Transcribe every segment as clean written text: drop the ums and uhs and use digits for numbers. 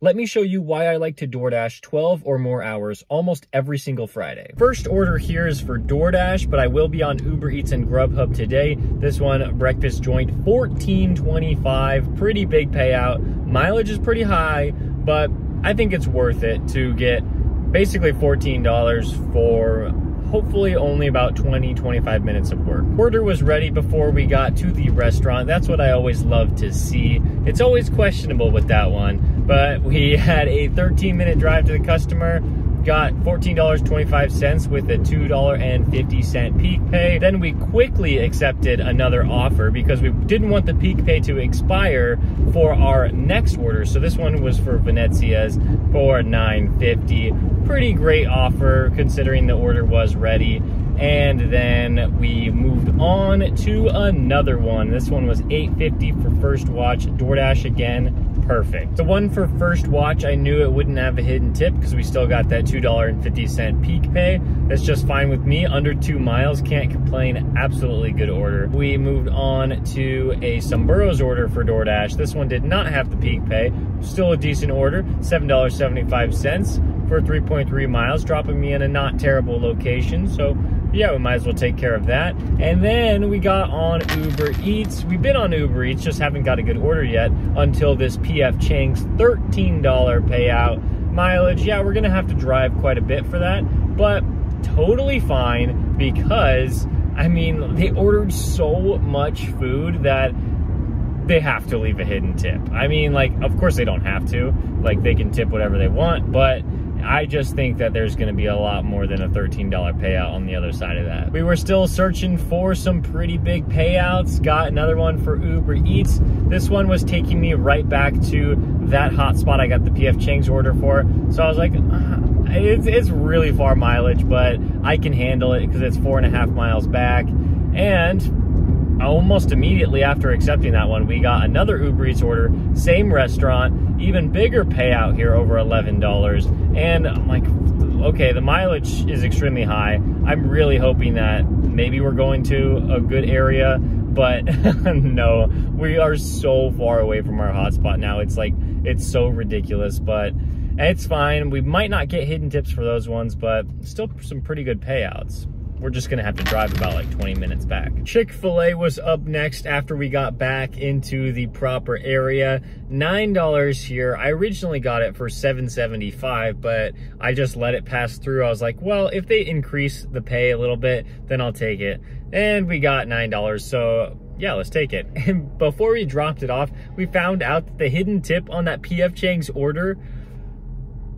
Let me show you why I like to DoorDash 12 or more hours almost every single Friday. First order here is for DoorDash, but I will be on Ubereats and Grubhub today. This one, breakfast joint, $14.25, pretty big payout. Mileage is pretty high, but I think it's worth it to get basically $14 for hopefully only about 20-25 minutes of work. Order was ready before we got to the restaurant. That's what I always love to see. It's always questionable with that one, but we had a 13-minute drive to the customer, got $14.25 with a $2.50 peak pay. Then we quickly accepted another offer because we didn't want the peak pay to expire for our next order. So this one was for Venezia's for $9.50. Pretty great offer considering the order was ready. And then we moved on to another one. This one was $8.50 for first watch. DoorDash again, perfect. The one for first watch, I knew it wouldn't have a hidden tip because we still got that $2.50 peak pay. That's just fine with me. Under 2 miles, can't complain. Absolutely good order. We moved on to a Sombreros order for DoorDash. This one did not have the peak pay. Still a decent order, $7.75 for 3.3 miles, dropping me in a not terrible location. So yeah, we might as well take care of that. And then we got on Uber Eats. We've been on Uber Eats, just haven't got a good order yet until this PF Chang's $13 payout. Mileage, yeah, we're gonna have to drive quite a bit for that, but totally fine because, I mean, they ordered so much food that they have to leave a hidden tip. I mean, like, of course they don't have to. Like, they can tip whatever they want, but I just think that there's gonna be a lot more than a $13 payout on the other side of that. We were still searching for some pretty big payouts. Got another one for Uber Eats. This one was taking me right back to that hotspot I got the PF Chang's order for. So I was like, it's really far mileage, but I can handle it because it's 4.5 miles back. And almost immediately after accepting that one, we got another Uber Eats order, same restaurant, even bigger payout here, over $11. And I'm like, okay, the mileage is extremely high. I'm really hoping that maybe we're going to a good area, but no, we are so far away from our hotspot now. It's like, it's so ridiculous, but it's fine. We might not get hidden tips for those ones, but still some pretty good payouts. We're just gonna have to drive about like 20 minutes back. Chick-Fil-A was up next after we got back into the proper area. $9 here. I originally got it for $7.75, but I just let it pass through. I was like, well, if they increase the pay a little bit, then I'll take it. And we got $9, so yeah, let's take it. And before we dropped it off, we found out that the hidden tip on that PF Chang's order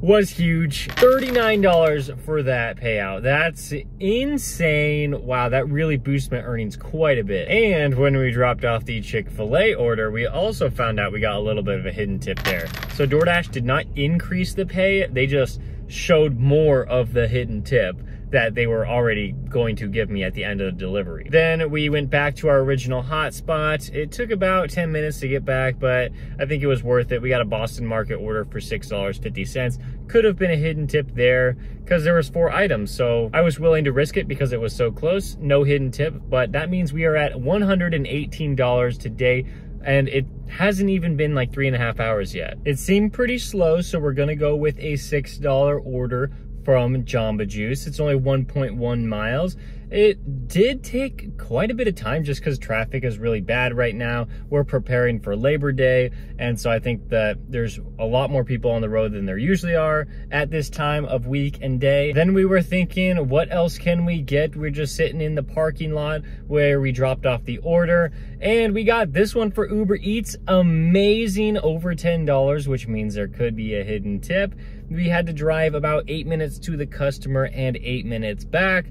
was huge. $39 for that payout. That's insane. Wow, that really boosts my earnings quite a bit. And when we dropped off the Chick-Fil-A order, we also found out we got a little bit of a hidden tip there. So DoorDash did not increase the pay, they just showed more of the hidden tip that they were already going to give me at the end of the delivery. Then we went back to our original hotspot. It took about 10 minutes to get back, but I think it was worth it. We got a Boston Market order for $6.50. Could have been a hidden tip there because there was 4 items. So I was willing to risk it because it was so close. No hidden tip, but that means we are at $118 today. And it hasn't even been like 3.5 hours yet. It seemed pretty slow, so we're gonna go with a $6 order from Jamba Juice. It's only 1.1 miles. It did take quite a bit of time just because traffic is really bad right now. We're preparing for Labor Day, and so I think that there's a lot more people on the road than there usually are at this time of week and day. Then we were thinking, what else can we get? We're just sitting in the parking lot where we dropped off the order, and we got this one for Uber Eats. Amazing, over $10, which means there could be a hidden tip. We had to drive about 8 minutes to the customer and 8 minutes back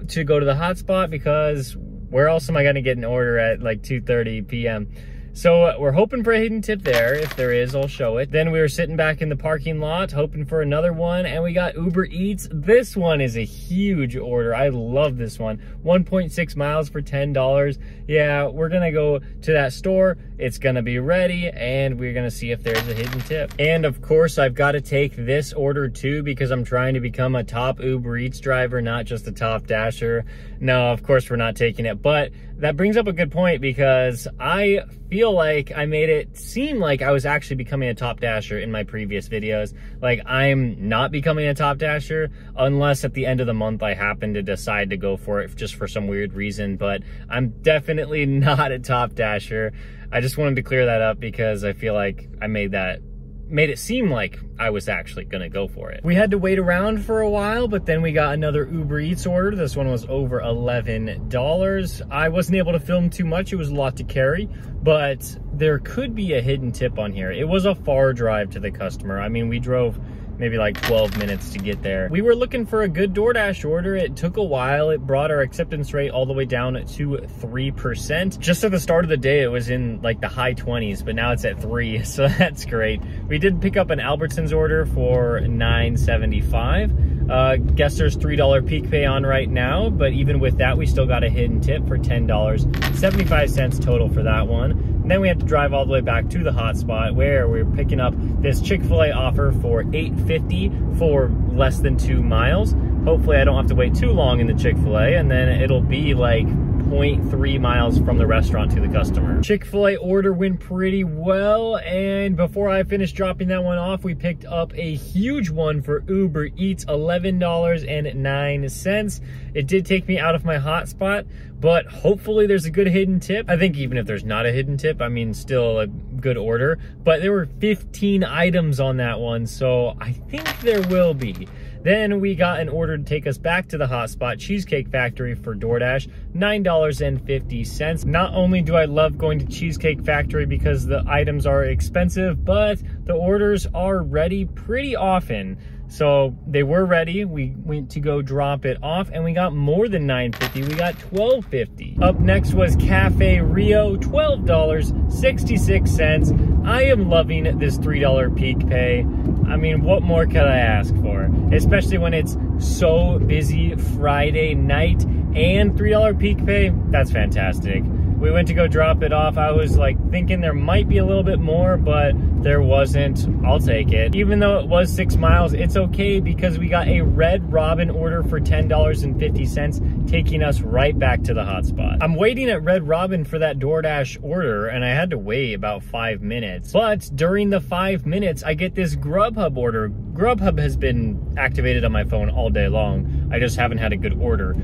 to go to the hotspot because where else am I gonna get an order at like 2:30 p.m.? So we're hoping for a hidden tip there. If there is, I'll show it. Then we were sitting back in the parking lot hoping for another one, and we got Uber Eats. This one is a huge order. I love this one. 1.6 miles for $10. Yeah, we're gonna go to that store. It's gonna be ready, and we're gonna see if there's a hidden tip. And of course, I've got to take this order too because I'm trying to become a top Uber Eats driver, not just a top dasher. No, of course we're not taking it, but that brings up a good point, because I feel like I made it seem like I was actually becoming a top dasher in my previous videos. Like, I'm not becoming a top dasher unless at the end of the month I happen to decide to go for it just for some weird reason, but I'm definitely not a top dasher. I just wanted to clear that up because I feel like I made it seem like I was actually gonna go for it. We had to wait around for a while, but then we got another Uber Eats order. This one was over $11. I wasn't able to film too much. It was a lot to carry, but there could be a hidden tip on here. It was a far drive to the customer. I mean, we drove maybe like 12 minutes to get there. We were looking for a good DoorDash order. It took a while. It brought our acceptance rate all the way down to 3%. Just at the start of the day, it was in like the high 20s, but now it's at 3, so that's great. We did pick up an Albertsons order for $9.75. Guess there's $3 peak pay on right now, but even with that, we still got a hidden tip for $10, 75 cents total for that one. And then we had to drive all the way back to the hotspot where we were picking up this Chick-Fil-A offer for $8.50 for less than 2 miles. Hopefully I don't have to wait too long in the Chick-Fil-A, and then it'll be like 0.3 miles from the restaurant to the customer. Chick-fil-A order went pretty well, and before I finished dropping that one off, we picked up a huge one for Uber Eats, $11.09. It did take me out of my hotspot, but hopefully there's a good hidden tip. I think even if there's not a hidden tip, I mean, still a good order, but there were 15 items on that one, so I think there will be. Then we got an order to take us back to the hotspot, Cheesecake Factory for DoorDash, $9.50. Not only do I love going to Cheesecake Factory because the items are expensive, but the orders are ready pretty often. So they were ready. We went to go drop it off and we got more than $9.50. We got $12.50. Up next was Cafe Rio, $12.66. I am loving this $3 peak pay. I mean, what more could I ask for? Especially when it's so busy Friday night and $3 peak pay. That's fantastic. We went to go drop it off. I was like thinking there might be a little bit more, but there wasn't. I'll take it. Even though it was 6 miles, it's okay because we got a Red Robin order for $10.50, taking us right back to the hotspot. I'm waiting at Red Robin for that DoorDash order, and I had to wait about 5 minutes. But during the 5 minutes, I get this Grubhub order. Grubhub has been activated on my phone all day long. I just haven't had a good order.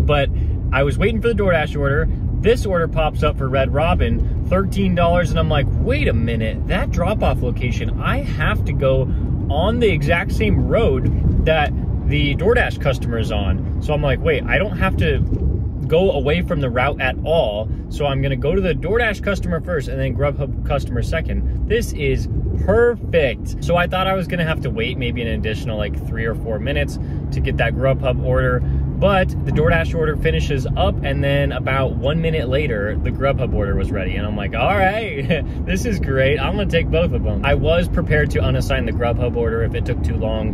But I was waiting for the DoorDash order. This order pops up for Red Robin, $13, and I'm like, wait a minute, that drop-off location, I have to go on the exact same road that the DoorDash customer is on. So I'm like, wait, I don't have to go away from the route at all, so I'm gonna go to the DoorDash customer first and then Grubhub customer second. This is perfect. So I thought I was gonna have to wait maybe an additional like 3 or 4 minutes to get that Grubhub order, but the DoorDash order finishes up, and then about 1 minute later, the Grubhub order was ready. And I'm like, all right, this is great. I'm gonna take both of them. I was prepared to unassign the Grubhub order if it took too long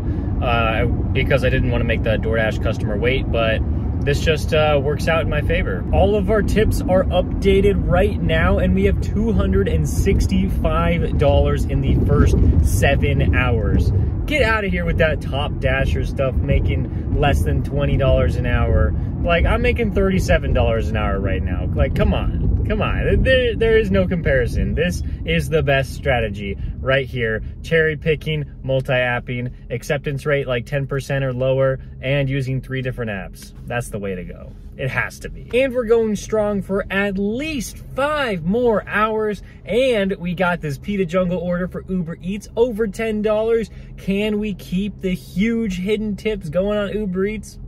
because I didn't want to make the DoorDash customer wait, but this just works out in my favor. All of our tips are updated right now, and we have $265 in the first 7 hours. Get out of here with that top dasher stuff, making less than $20 an hour. Like, I'm making $37 an hour right now. Like, come on. Come on, there is no comparison. This is the best strategy right here. Cherry picking, multi-apping, acceptance rate like 10% or lower, and using 3 different apps. That's the way to go. It has to be. And we're going strong for at least 5 more hours. And we got this Pita Jungle order for Uber Eats, over $10. Can we keep the huge hidden tips going on Uber Eats?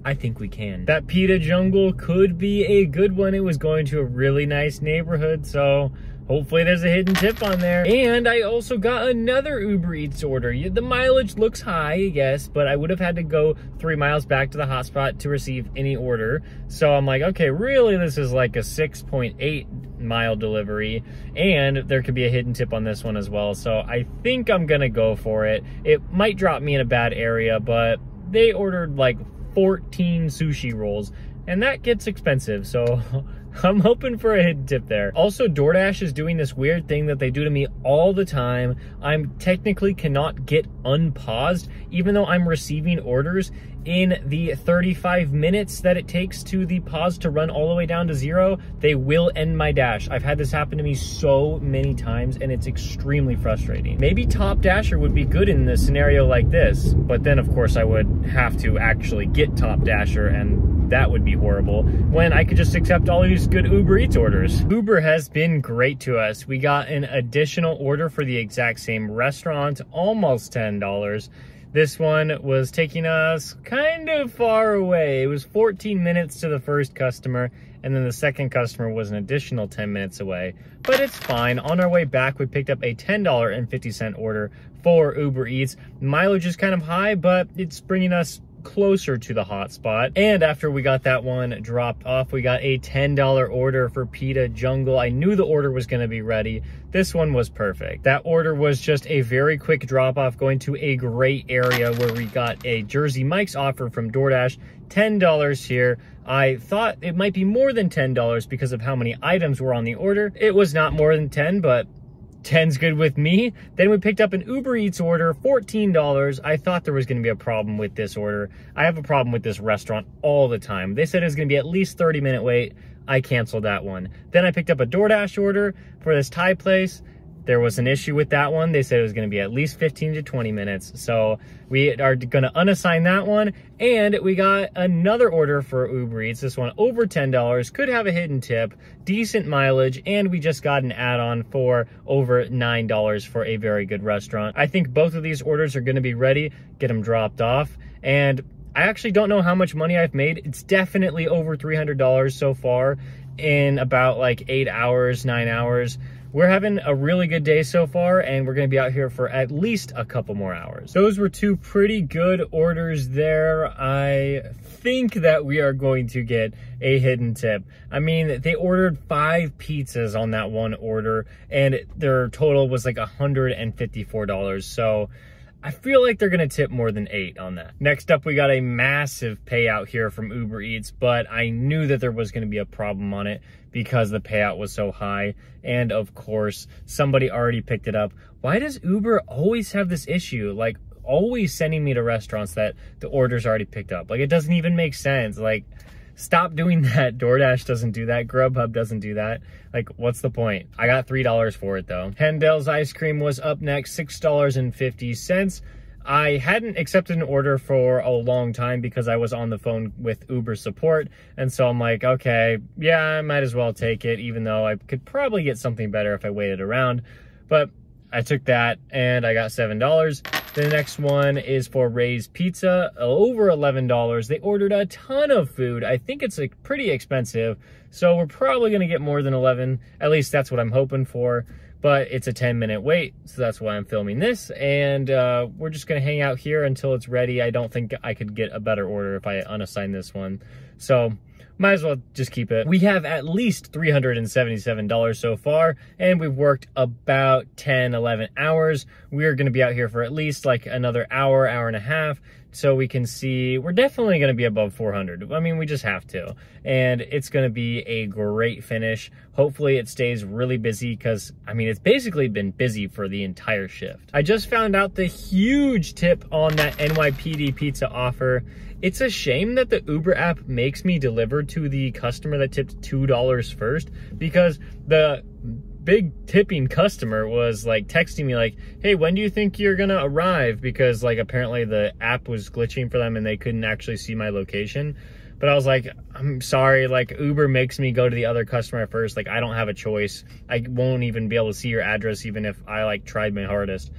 I think we can. That Pita Jungle could be a good one. It was going to a really nice neighborhood, so hopefully there's a hidden tip on there. And I also got another Uber Eats order. The mileage looks high, I guess, but I would have had to go 3 miles back to the hotspot to receive any order. So I'm like, okay, really, this is like a 6.8 mile delivery, and there could be a hidden tip on this one as well. So I think I'm gonna go for it. It might drop me in a bad area, but they ordered like 14 sushi rolls, and that gets expensive, so I'm hoping for a hidden tip there. Also, DoorDash is doing this weird thing that they do to me all the time. I'm technically cannot get unpaused, even though I'm receiving orders. In the 35 minutes that it takes to the pause to run all the way down to 0, they will end my dash. I've had this happen to me so many times, and it's extremely frustrating. Maybe Top Dasher would be good in this scenario like this, but then of course I would have to actually get Top Dasher, and that would be horrible, when I could just accept all these good Uber Eats orders. Uber has been great to us. We got an additional order for the exact same restaurant, almost $10. This one was taking us kind of far away. It was 14 minutes to the first customer, and then the second customer was an additional 10 minutes away. But it's fine. On our way back, we picked up a $10.50 order for Uber Eats. Mileage is kind of high, but it's bringing us closer to the hotspot. And after we got that one dropped off, we got a $10 order for Pita Jungle. I knew the order was going to be ready. This one was perfect. That order was just a very quick drop off going to a great area where we got a Jersey Mike's offer from DoorDash, $10 here. I thought it might be more than $10 because of how many items were on the order. It was not more than 10, but 10's good with me. Then we picked up an Uber Eats order, $14. I thought there was going to be a problem with this order. I have a problem with this restaurant all the time. They said it was going to be at least 30-minute wait. I canceled that one. Then I picked up a DoorDash order for this Thai place. There was an issue with that one. They said it was going to be at least 15 to 20 minutes. So we are going to unassign that one. And we got another order for Uber Eats. This one over $10, could have a hidden tip, decent mileage, and we just got an add-on for over $9 for a very good restaurant. I think both of these orders are going to be ready, get them dropped off. And I actually don't know how much money I've made. It's definitely over $300 so far in about like 8 hours, 9 hours. We're having a really good day so far, and we're going to be out here for at least a couple more hours. Those were two pretty good orders there. I think that we are going to get a hidden tip. I mean, they ordered 5 pizzas on that one order, and their total was like $154. So I feel like they're going to tip more than 8 on that. Next up, we got a massive payout here from Uber Eats, but I knew that there was going to be a problem on it because the payout was so high. And of course, somebody already picked it up. Why does Uber always have this issue? Like, always sending me to restaurants that the order's already picked up. Like, it doesn't even make sense. Like, stop doing that. DoorDash doesn't do that. Grubhub doesn't do that. Like, what's the point? I got $3 for it though. Hendel's ice cream was up next, $6.50. I hadn't accepted an order for a long time because I was on the phone with Uber support. And so I'm like, okay, yeah, I might as well take it, even though I could probably get something better if I waited around. But I took that and I got $7. The next one is for Ray's Pizza, over $11. They ordered a ton of food. I think it's like pretty expensive, so we're probably gonna get more than 11. At least that's what I'm hoping for. But it's a 10-minute wait, so that's why I'm filming this. And we're just gonna hang out here until it's ready. I don't think I could get a better order if I unassign this one. So might as well just keep it. We have at least $377 so far, and we've worked about 10, 11 hours. We're gonna be out here for at least like another hour, hour and a half, so we can see we're definitely gonna be above 400. I mean, we just have to. And it's gonna be a great finish. Hopefully it stays really busy because, I mean, it's basically been busy for the entire shift. I just found out the huge tip on that NYPD pizza offer. It's a shame that the Uber app makes me deliver to the customer that tipped $2 first, because the big tipping customer was like texting me like, hey, when do you think you're gonna arrive? Because like apparently the app was glitching for them and they couldn't actually see my location. But I was like, I'm sorry, like Uber makes me go to the other customer first. Like, I don't have a choice. I won't even be able to see your address even if I like tried my hardest.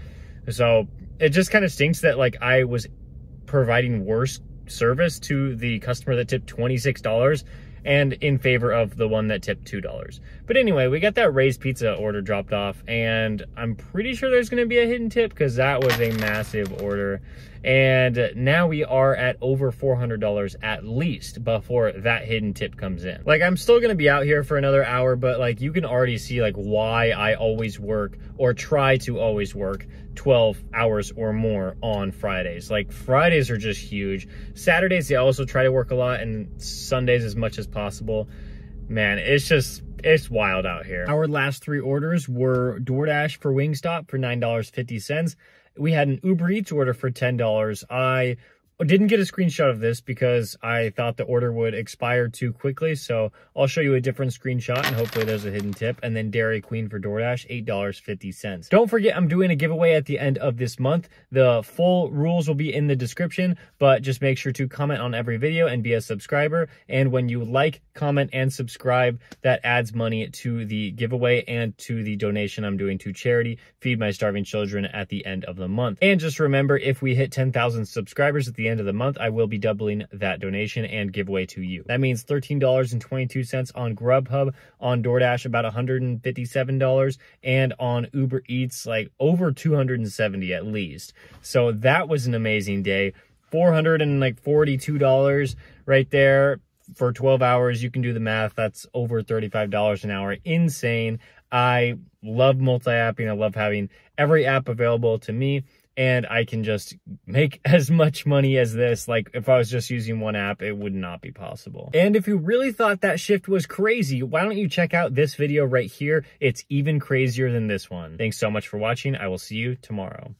So it just kind of stinks that like I was providing worse service to the customer that tipped $26 and in favor of the one that tipped $2. But anyway, we got that Ray's Pizza order dropped off, and I'm pretty sure there's going to be a hidden tip because that was a massive order. And now we are at over $400 at least before that hidden tip comes in. Like, I'm still going to be out here for another hour, but like you can already see like why I always work, or try to always work, 12 hours or more on Fridays. Like, Fridays are just huge. Saturdays, I also try to work a lot, and Sundays as much as possible. Man, it's wild out here. Our last 3 orders were DoorDash for Wingstop for $9.50. We had an Uber Eats order for $10. I didn't get a screenshot of this because I thought the order would expire too quickly, so I'll show you a different screenshot and hopefully there's a hidden tip. And then Dairy Queen for DoorDash, $8.50. Don't forget, I'm doing a giveaway at the end of this month. The full rules will be in the description, but just make sure to comment on every video and be a subscriber. And when you like, comment, and subscribe, that adds money to the giveaway and to the donation I'm doing to charity, Feed My Starving Children, at the end of the month. And just remember, if we hit 10,000 subscribers at the end of the month, I will be doubling that donation and giveaway to you. That means $13.22 on Grubhub, on DoorDash about $157, and on Uber Eats like over $270 at least. So that was an amazing day. $442 right there for 12 hours. You can do the math. That's over $35 an hour. Insane. I love multi-apping. I love having every app available to me, and I can just make as much money as this. Like, if I was just using one app, it would not be possible. And if you really thought that shift was crazy, why don't you check out this video right here? It's even crazier than this one. Thanks so much for watching. I will see you tomorrow.